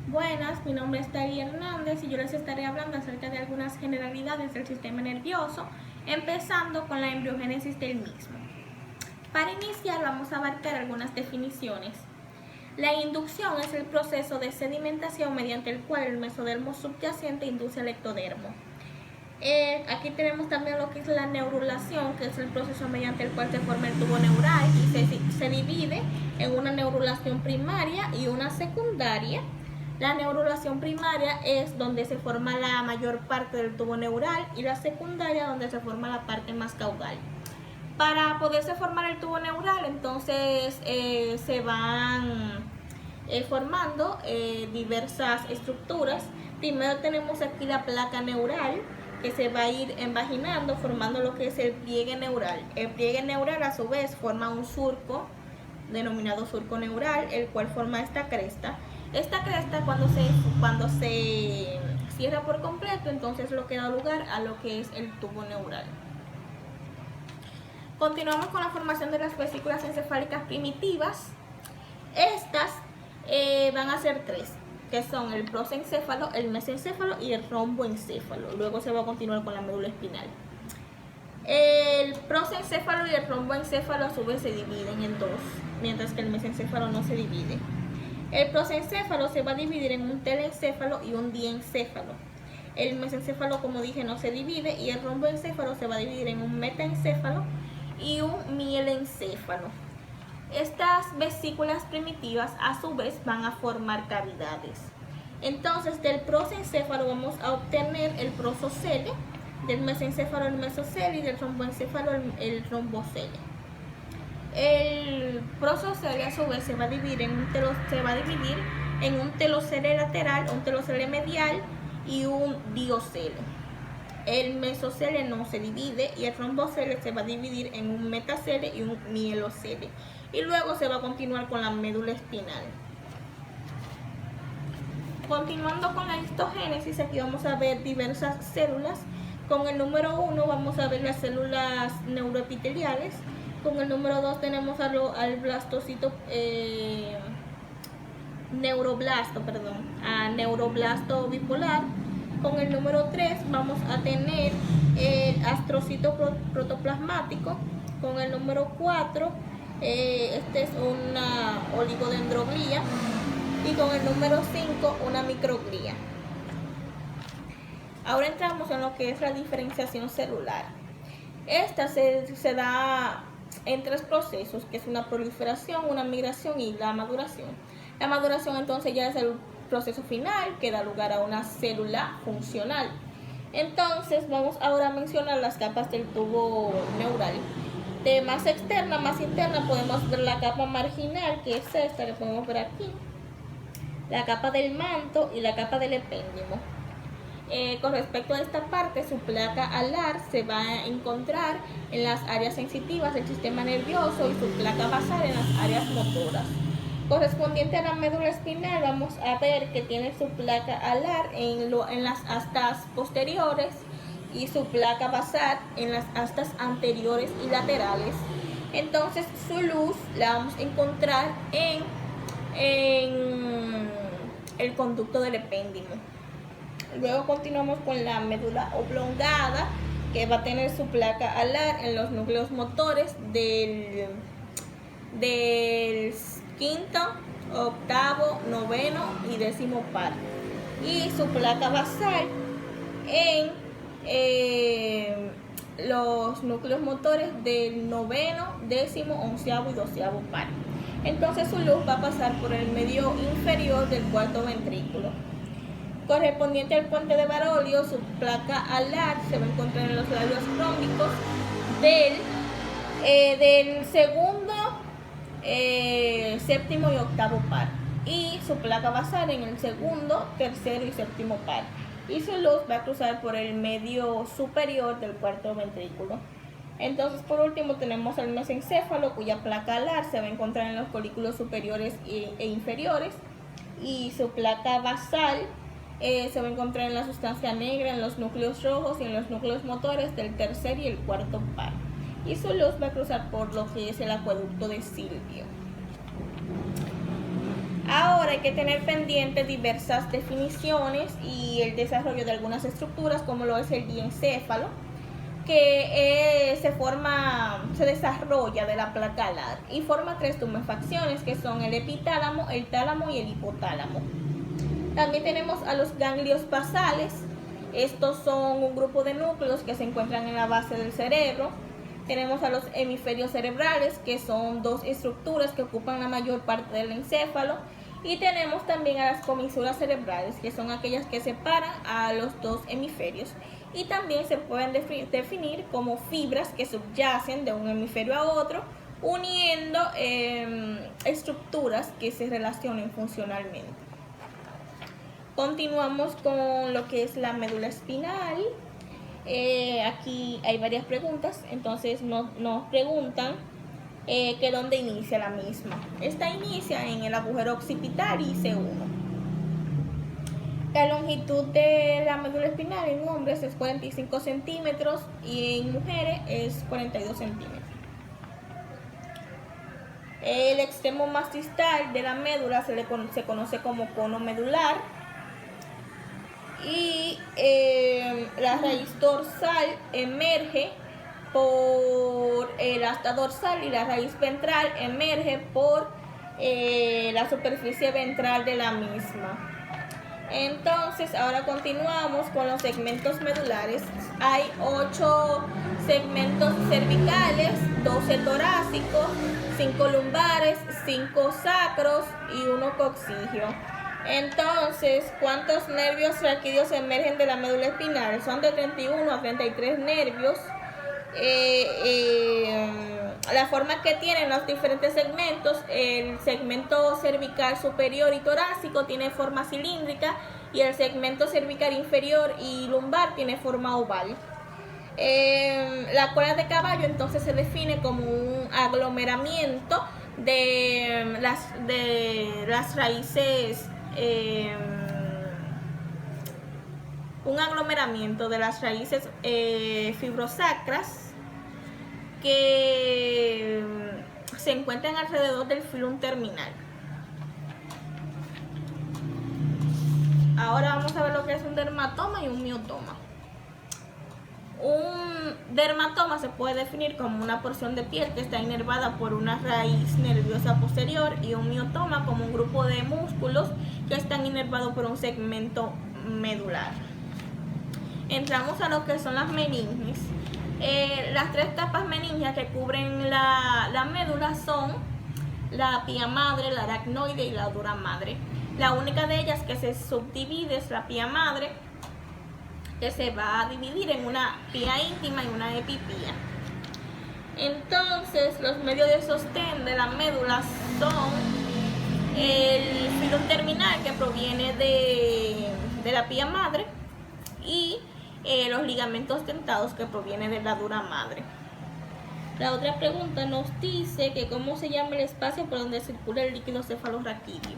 Buenas, mi nombre es Tari Hernández y yo les estaré hablando acerca de algunas generalidades del sistema nervioso, empezando con la embriogénesis del mismo. Para iniciar vamos a abarcar algunas definiciones. La inducción es el proceso de sedimentación mediante el cual el mesodermo subyacente induce al ectodermo. Aquí tenemos también lo que es la neurulación, que es el proceso mediante el cual se forma el tubo neural y se divide en una neurulación primaria y una secundaria. La neurulación primaria es donde se forma la mayor parte del tubo neural y la secundaria donde se forma la parte más caudal. Para poderse formar el tubo neural, entonces se van formando diversas estructuras. Primero tenemos aquí la placa neural, que se va a ir envaginando formando lo que es el pliegue neural. El pliegue neural a su vez forma un surco denominado surco neural, el cual forma esta cresta. Esta cresta cuando se cierra por completo, entonces lo que da lugar a lo que es el tubo neural. Continuamos con la formación de las vesículas encefálicas primitivas. Estas van a ser tres, que son el prosencéfalo, el mesencéfalo y el romboencéfalo. Luego se va a continuar con la médula espinal. El prosencéfalo y el romboencéfalo a su vez se dividen en dos, mientras que el mesencéfalo no se divide. El prosencéfalo se va a dividir en un telencéfalo y un diencéfalo. El mesencéfalo, como dije, no se divide, y el romboencéfalo se va a dividir en un metaencéfalo y un mielencéfalo. Estas vesículas primitivas a su vez van a formar cavidades. Entonces del prosencéfalo vamos a obtener el prosocele, del mesencéfalo el mesocele y del romboencéfalo el rombocele. El prosocele a su vez se va a dividir en un telocele lateral, un telocele medial y un diocele. El mesocele no se divide y el rombocele se va a dividir en un metacele y un mielocele. Y luego se va a continuar con la médula espinal. Continuando con la histogénesis, aquí vamos a ver diversas células. Con el número 1 vamos a ver las células neuroepiteliales. Con el número 2 tenemos al blastocito, neuroblasto bipolar. Con el número 3 vamos a tener el astrocito protoplasmático. Con el número 4, este es una oligodendroglía. Y con el número 5, una microglía. Ahora entramos en lo que es la diferenciación celular. Esta se da en tres procesos, que es una proliferación, una migración y la maduración. La maduración entonces ya es el proceso final que da lugar a una célula funcional. Entonces vamos ahora a mencionar las capas del tubo neural. De más externa, más interna, podemos ver la capa marginal, que es esta que podemos ver aquí, la capa del manto y la capa del epéndimo. Con respecto a esta parte, su placa alar se va a encontrar en las áreas sensitivas del sistema nervioso y su placa basal en las áreas motoras. Correspondiente a la médula espinal, vamos a ver que tiene su placa alar en las astas posteriores y su placa basal en las astas anteriores y laterales. Entonces su luz la vamos a encontrar en el conducto del epéndimo. Luego continuamos con la médula oblongada, que va a tener su placa alar en los núcleos motores del quinto, octavo, noveno y décimo par. Y su placa basal en los núcleos motores del noveno, décimo, onceavo y doceavo par. Entonces su luz va a pasar por el medio inferior del cuarto ventrículo. Correspondiente al puente de Barolio, su placa alar se va a encontrar en los labios rómbicos del segundo, séptimo y octavo par, y su placa basal en el segundo, tercero y séptimo par, y su luz va a cruzar por el medio superior del cuarto ventrículo. Entonces, por último, tenemos el mesencéfalo, cuya placa alar se va a encontrar en los colículos superiores e inferiores, y su placa basal se va a encontrar en la sustancia negra, en los núcleos rojos y en los núcleos motores del tercer y el cuarto par. Y su luz va a cruzar por lo que es el acueducto de Silvio. Ahora hay que tener pendiente diversas definiciones y el desarrollo de algunas estructuras, como lo es el diencéfalo, que se desarrolla de la placa alar y forma 3 tumefacciones, que son el epitálamo, el tálamo y el hipotálamo. También tenemos a los ganglios basales. Estos son un grupo de núcleos que se encuentran en la base del cerebro. Tenemos a los hemisferios cerebrales, que son 2 estructuras que ocupan la mayor parte del encéfalo. Y tenemos también a las comisuras cerebrales, que son aquellas que separan a los 2 hemisferios. Y también se pueden definir como fibras que subyacen de un hemisferio a otro, uniendo estructuras que se relacionen funcionalmente. Continuamos con lo que es la médula espinal. Aquí hay varias preguntas, entonces nos preguntan que dónde inicia la misma. Esta inicia en el agujero occipital y C1. La longitud de la médula espinal en hombres es 45 centímetros y en mujeres es 42 centímetros. El extremo más distal de la médula se conoce como cono medular. Y la raíz dorsal emerge por el asta dorsal y la raíz ventral emerge por la superficie ventral de la misma. Entonces, ahora continuamos con los segmentos medulares. Hay 8 segmentos cervicales, 12 torácicos, 5 lumbares, 5 sacros y 1 coxigio. Entonces, ¿cuántos nervios raquídeos emergen de la médula espinal? Son de 31 a 33 nervios. La forma que tienen los diferentes segmentos: el segmento cervical superior y torácico tiene forma cilíndrica y el segmento cervical inferior y lumbar tiene forma oval. La cola de caballo entonces se define como un aglomeramiento de las raíces, fibrosacras que se encuentran alrededor del filum terminal. Ahora vamos a ver lo que es un dermatoma y un miotoma. Un dermatoma se puede definir como una porción de piel que está inervada por una raíz nerviosa posterior, y un miotoma como un grupo de músculos que están inervados por un segmento medular. Entramos a lo que son las meninges. Las 3 capas meningias que cubren la médula son la pía madre, la aracnoide y la dura madre. La única de ellas que se subdivide es la pía madre, que se va a dividir en una pía íntima y una epipía. Entonces, los medios de sostén de la médula son el filum terminal, que proviene de la pía madre, y los ligamentos dentados, que provienen de la dura madre. La otra pregunta nos dice que cómo se llama el espacio por donde circula el líquido cefalorraquídeo.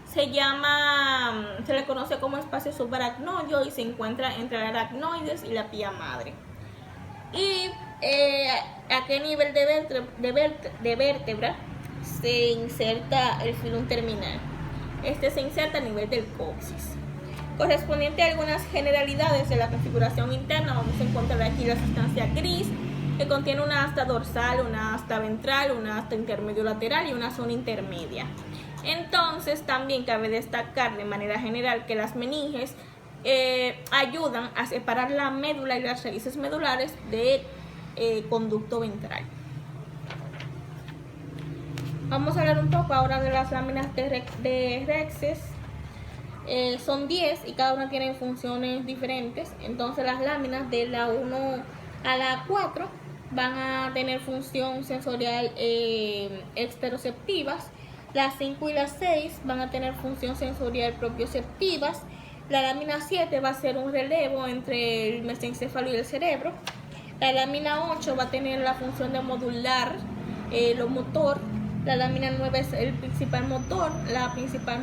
Se le conoce como espacio subaracnoideo y se encuentra entre el aracnoides y la pía madre. Y a qué nivel de vértebra se inserta el filum terminal. Este se inserta a nivel del coxis. Correspondiente a algunas generalidades de la configuración interna, vamos a encontrar aquí la sustancia gris, que contiene una asta dorsal, una asta ventral, una asta intermedio lateral y una zona intermedia. Entonces, también cabe destacar de manera general que las meninges ayudan a separar la médula y las raíces medulares del conducto ventral. Vamos a hablar un poco ahora de las láminas de Rexes. Son 10 y cada una tiene funciones diferentes. Entonces, las láminas de la 1 a la 4 van a tener función sensorial exteroceptivas. Las 5 y las 6 van a tener función sensorial propioceptivas. La lámina 7 va a ser un relevo entre el mesencéfalo y el cerebro. La lámina 8 va a tener la función de modular lo motor. La lámina 9 es el principal motor, la principal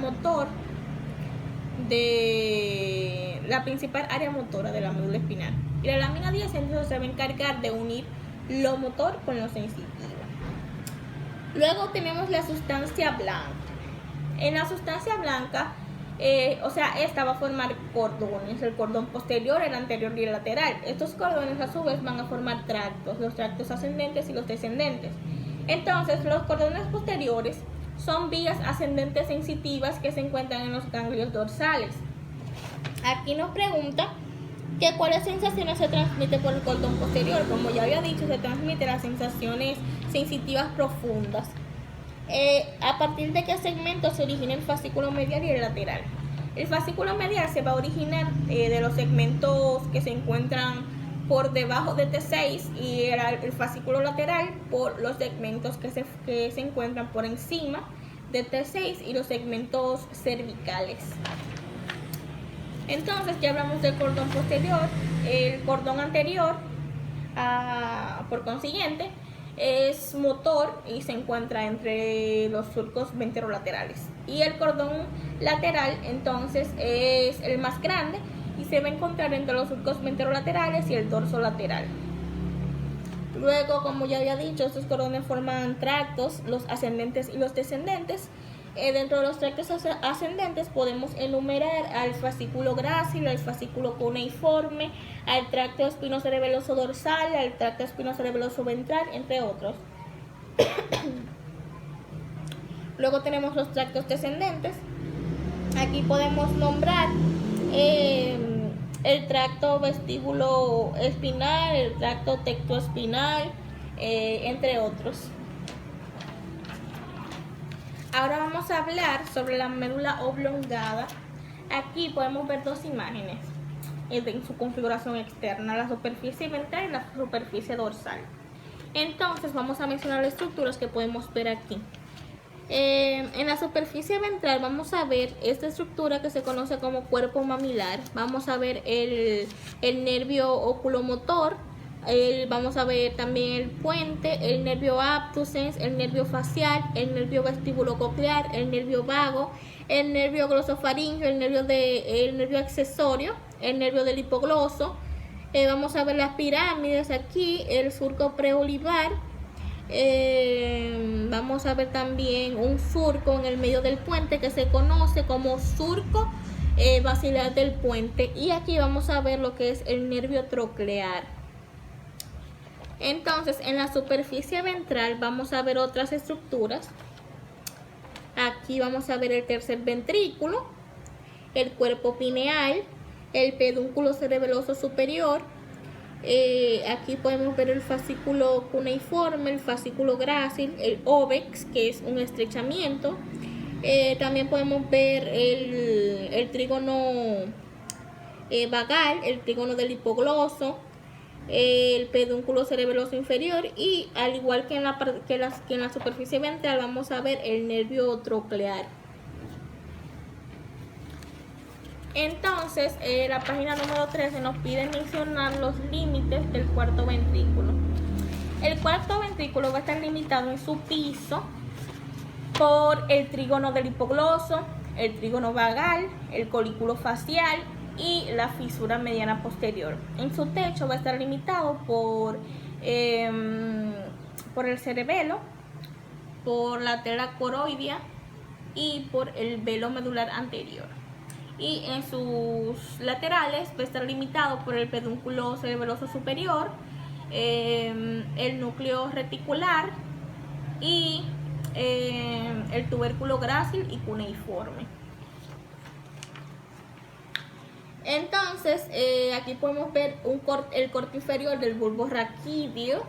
área motora de la médula espinal. Y la lámina 10 entonces se va a encargar de unir lo motor con lo sensitivo. Luego tenemos la sustancia blanca. En la sustancia blanca, esta va a formar cordones, el cordón posterior, el anterior y el lateral. Estos cordones a su vez van a formar tractos, los tractos ascendentes y los descendentes. Entonces, los cordones posteriores son vías ascendentes sensitivas que se encuentran en los ganglios dorsales. Aquí nos pregunta que cuáles sensaciones se transmiten por el cordón posterior. Como ya había dicho, se transmiten las sensaciones sensitivas profundas. A partir de qué segmento se origina el fascículo medial y el lateral. El fascículo medial se va a originar de los segmentos que se encuentran por debajo de T6 y el fascículo lateral por los segmentos que se encuentran por encima de T6 y los segmentos cervicales. Entonces ya hablamos del cordón posterior. El cordón anterior, por consiguiente, es motor y se encuentra entre los surcos ventrolaterales. Y el cordón lateral entonces es el más grande y se va a encontrar entre los surcos ventrolaterales y el dorso lateral. Luego, como ya había dicho, estos cordones forman tractos, los ascendentes y los descendentes. Dentro de los tractos ascendentes podemos enumerar al fascículo grácil, al fascículo cuneiforme, al tracto espinocerebeloso dorsal, al tracto espinocerebeloso ventral, entre otros. Luego tenemos los tractos descendentes. Aquí podemos nombrar el tracto vestíbulo espinal, el tracto tectoespinal, entre otros. Ahora vamos a hablar sobre la médula oblongada. Aquí podemos ver dos imágenes en su configuración externa, la superficie ventral y la superficie dorsal. Entonces vamos a mencionar las estructuras que podemos ver aquí. En la superficie ventral vamos a ver esta estructura que se conoce como cuerpo mamilar. Vamos a ver el nervio oculomotor. Vamos a ver también el puente, el nervio abducens, el nervio facial, el nervio vestibulococlear, el nervio vago, el nervio glosofaringeo, el nervio accesorio, el nervio del hipogloso. Vamos a ver las pirámides aquí, el surco preolivar. Vamos a ver también un surco en el medio del puente que se conoce como surco basilar del puente. Y aquí vamos a ver lo que es el nervio troclear. Entonces, en la superficie ventral vamos a ver otras estructuras. Aquí vamos a ver el tercer ventrículo, el cuerpo pineal, el pedúnculo cerebeloso superior. Aquí podemos ver el fascículo cuneiforme, el fascículo grácil, el obex, que es un estrechamiento. También podemos ver el trígono vagal, el trígono del hipogloso, el pedúnculo cerebeloso inferior y al igual que en la superficie ventral vamos a ver el nervio troclear. Entonces, la página número 13 nos pide mencionar los límites del cuarto ventrículo. El cuarto ventrículo va a estar limitado en su piso por el trígono del hipogloso, el trígono vagal, el colículo facial y la fisura mediana posterior. En su techo va a estar limitado por el cerebelo, por la tela coroidea y por el velo medular anterior. Y en sus laterales va a estar limitado por el pedúnculo cerebeloso superior, el núcleo reticular y el tubérculo grácil y cuneiforme. Entonces, aquí podemos ver el corte inferior del bulbo raquídeo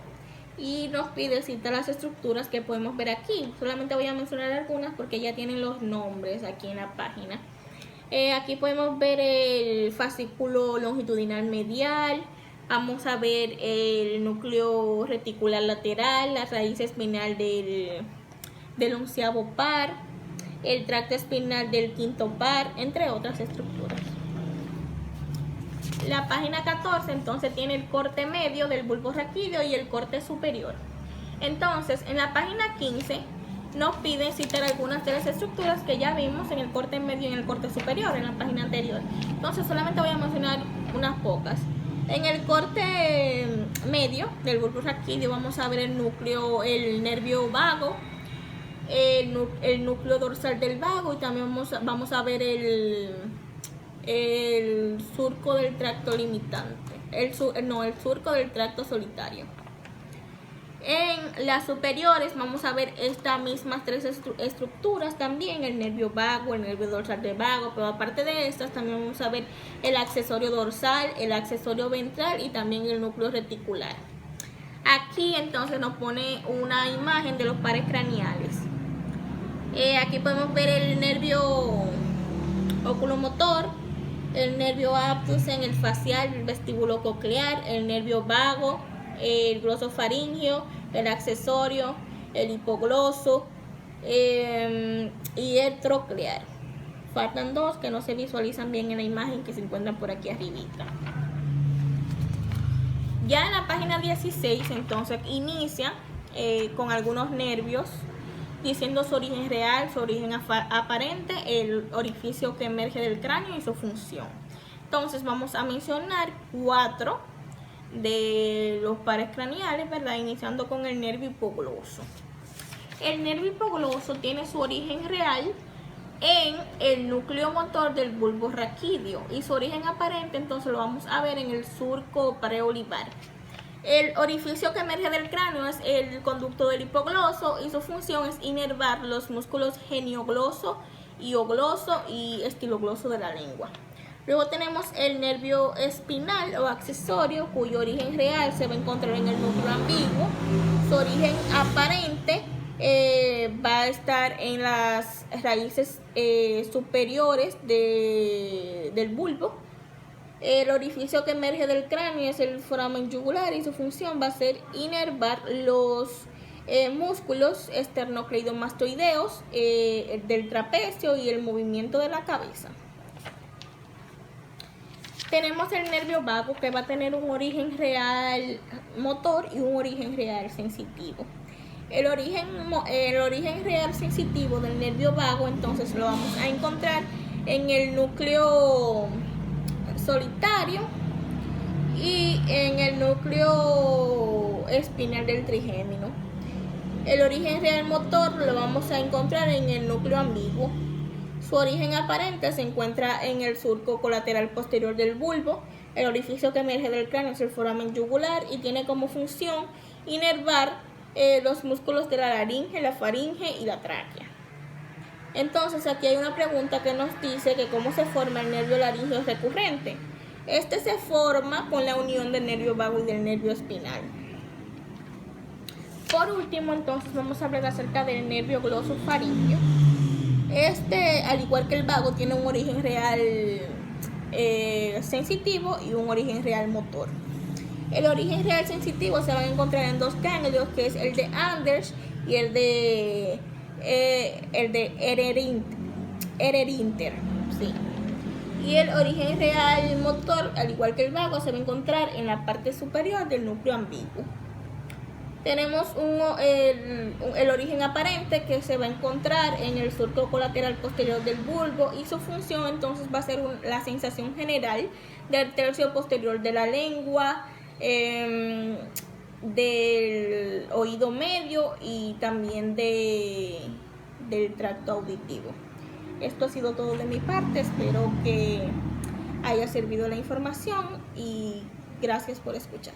y nos pide citar las estructuras que podemos ver aquí. Solamente voy a mencionar algunas porque ya tienen los nombres aquí en la página. Aquí podemos ver el fascículo longitudinal medial, vamos a ver el núcleo reticular lateral, la raíz espinal del onceavo par, el tracto espinal del quinto par, entre otras estructuras. La página 14 entonces tiene el corte medio del bulbo raquídeo y el corte superior. Entonces, en la página 15 nos piden citar algunas de las estructuras que ya vimos en el corte medio y en el corte superior en la página anterior. Entonces solamente voy a mencionar unas pocas. En el corte medio del bulbo raquídeo vamos a ver el núcleo, el nervio vago, el núcleo dorsal del vago, y también vamos a ver el surco del tracto limitante, el surco del tracto solitario. En las superiores vamos a ver estas mismas tres estructuras también, el nervio vago, el nervio dorsal del vago, pero aparte de estas también vamos a ver el accesorio dorsal, el accesorio ventral y también el núcleo reticular. Aquí entonces nos pone una imagen de los pares craneales. Aquí podemos ver el nervio oculomotor, el nervio abducen, el facial, el vestíbulo coclear, el nervio vago, el glosofaringeo, el accesorio, el hipogloso y el troclear. Faltan dos que no se visualizan bien en la imagen, que se encuentran por aquí arribita. Ya en la página 16 entonces inicia con algunos nervios diciendo su origen real, su origen aparente, el orificio que emerge del cráneo y su función. Entonces vamos a mencionar 4 de los pares craneales, ¿verdad? Iniciando con el nervio hipogloso. El nervio hipogloso tiene su origen real en el núcleo motor del bulbo raquídeo, y su origen aparente entonces lo vamos a ver en el surco preolivar. El orificio que emerge del cráneo es el conducto del hipogloso, y su función es inervar los músculos geniogloso, hiogloso y estilogloso de la lengua. Luego tenemos el nervio espinal o accesorio, cuyo origen real se va a encontrar en el núcleo ambiguo. Su origen aparente va a estar en las raíces superiores del bulbo. El orificio que emerge del cráneo es el foramen yugular, y su función va a ser inervar los músculos esternocleidomastoideos del trapecio y el movimiento de la cabeza. Tenemos el nervio vago, que va a tener un origen real motor y un origen real sensitivo. El origen real sensitivo del nervio vago entonces lo vamos a encontrar en el núcleo solitario y en el núcleo espinal del trigémino. El origen real motor lo vamos a encontrar en el núcleo ambiguo. Su origen aparente se encuentra en el surco colateral posterior del bulbo. El orificio que emerge del cráneo es el foramen yugular y tiene como función inervar los músculos de la laringe, la faringe y la tráquea. Entonces aquí hay una pregunta que nos dice que cómo se forma el nervio laríngeo recurrente. Este se forma con la unión del nervio vago y del nervio espinal. Por último, entonces vamos a hablar acerca del nervio glosofaríngeo. Este, al igual que el vago, tiene un origen real sensitivo y un origen real motor. El origen real sensitivo se va a encontrar en dos ganglios, que es el de Anders y el de Ehrerinter, sí. Y el origen real motor, al igual que el vago, se va a encontrar en la parte superior del núcleo ambiguo. Tenemos el origen aparente, que se va a encontrar en el surco colateral posterior del bulbo, y su función entonces va a ser la sensación general del tercio posterior de la lengua, del oído medio y también del tracto auditivo. Esto ha sido todo de mi parte, espero que haya servido la información y gracias por escuchar.